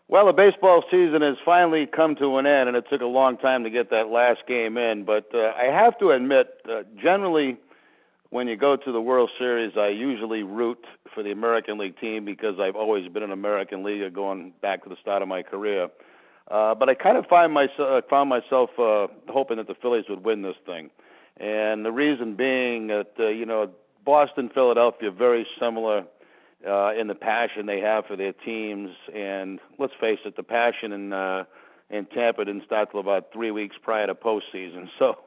Well, the baseball season has finally come to an end, and it took a long time to get that last game in. But I have to admit, generally, when you go to the World Series, I usually root for the American League team because I've always been an American Leaguer going back to the start of my career. But I kind of found myself hoping that the Phillies would win this thing. And the reason being that, Boston, Philadelphia, very similar in the passion they have for their teams. And let's face it, the passion in Tampa didn't start till about 3 weeks prior to postseason. So,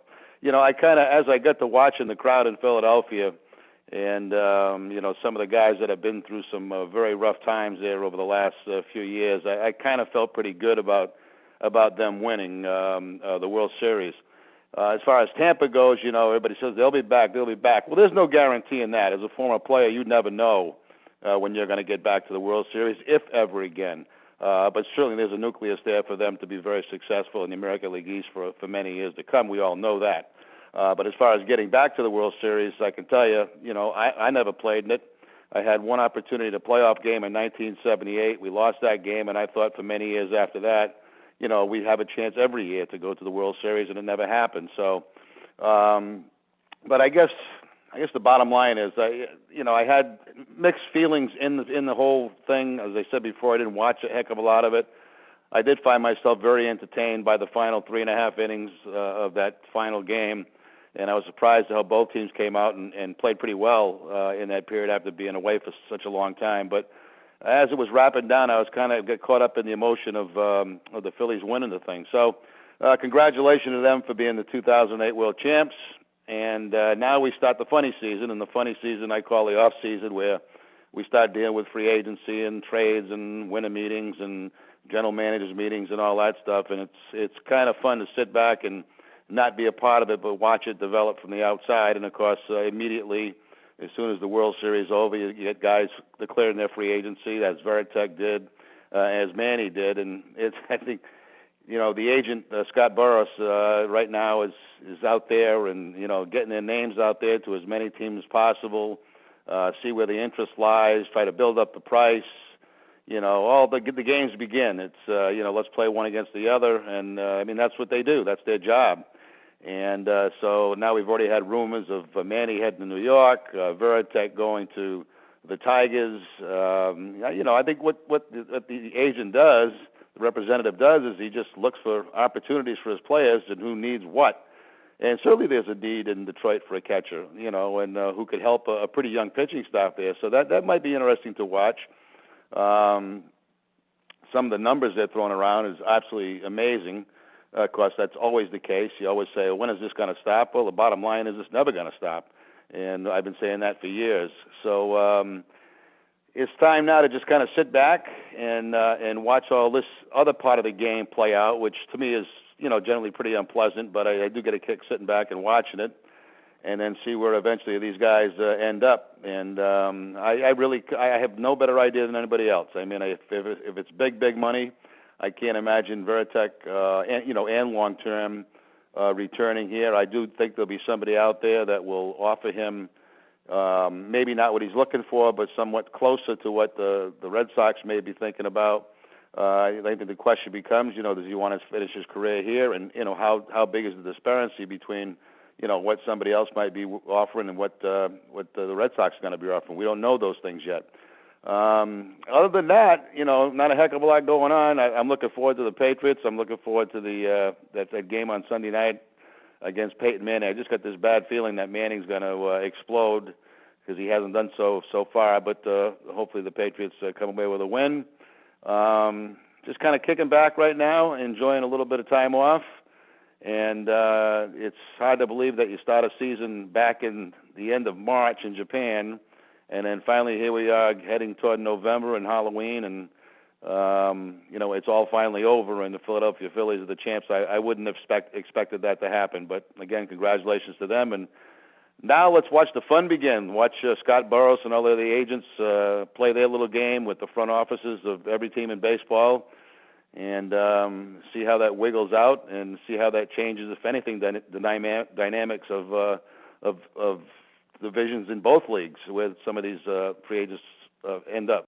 I kind of, as I got to watching the crowd in Philadelphia and, some of the guys that have been through some very rough times there over the last few years, I kind of felt pretty good about them winning the World Series. As far as Tampa goes, everybody says they'll be back. Well, there's no guarantee in that. As a former player, you never know when you're going to get back to the World Series, if ever again. But certainly there's a nucleus there for them to be very successful in the American League East for many years to come. We all know that. But as far as getting back to the World Series, I can tell you, I never played in it. I had one opportunity to playoff game in 1978. We lost that game, and I thought for many years after that, we'd have a chance every year to go to the World Series, and it never happened. So, but I guess the bottom line is, I had mixed feelings in the whole thing. As I said before, I didn't watch a heck of a lot of it. I did find myself very entertained by the final 3.5 innings of that final game, and I was surprised at how both teams came out and played pretty well in that period after being away for such a long time. But as it was wrapping down, I was kind of get caught up in the emotion of the Phillies winning the thing. So, congratulations to them for being the 2008 World Champs. And now we start the funny season, and the funny season I call the off season, where we start dealing with free agency and trades and winter meetings and general managers meetings and all that stuff. And it's kind of fun to sit back and not be a part of it, but watch it develop from the outside. And of course, immediately, as soon as the World Series is over, you get guys declaring their free agency, as Veritek did, as Manny did, and I think. The agent, Scott Burris, right now is out there and, getting their names out there to as many teams as possible, see where the interest lies, try to build up the price. All the games begin. It's, let's play one against the other. And, that's what they do. That's their job. And so now we've already had rumors of Manny heading to New York, Veritek going to the Tigers. I think what the agent does, the representative does, is he just looks for opportunities for his players and who needs what. And certainly there's a need in Detroit for a catcher, and who could help a pretty young pitching staff there. So that might be interesting to watch. Some of the numbers they're throwing around is absolutely amazing. Of course, that's always the case. You always say, when is this going to stop? Well, the bottom line is it's never going to stop. And I've been saying that for years. So it's time now to just kind of sit back and watch all this other part of the game play out, which to me is, generally pretty unpleasant, but I do get a kick sitting back and watching it, and then see where eventually these guys end up. And I have no better idea than anybody else. If it's big money, I can't imagine Veritek and long term returning here. I do think there'll be somebody out there that will offer him. Maybe not what he's looking for, but somewhat closer to what the Red Sox may be thinking about. I think the question becomes, does he want to finish his career here, and how big is the disparity between, what somebody else might be offering and what the Red Sox are going to be offering. We don't know those things yet. Other than that, not a heck of a lot going on. I'm looking forward to the Patriots. I'm looking forward to that game on Sunday night against Peyton Manning. I just got this bad feeling that Manning's going to explode because he hasn't done so far. But hopefully the Patriots come away with a win. Just kind of kicking back right now, enjoying a little bit of time off. And it's hard to believe that you start a season back in the end of March in Japan, and then finally here we are heading toward November and Halloween, and it's all finally over, and the Philadelphia Phillies are the champs. I wouldn't have expected that to happen, but again, congratulations to them. And now let's watch the fun begin. Watch Scott Burris and all of the agents play their little game with the front offices of every team in baseball, and see how that wiggles out, and see how that changes, if anything, the dynamics of divisions in both leagues, where some of these free agents end up.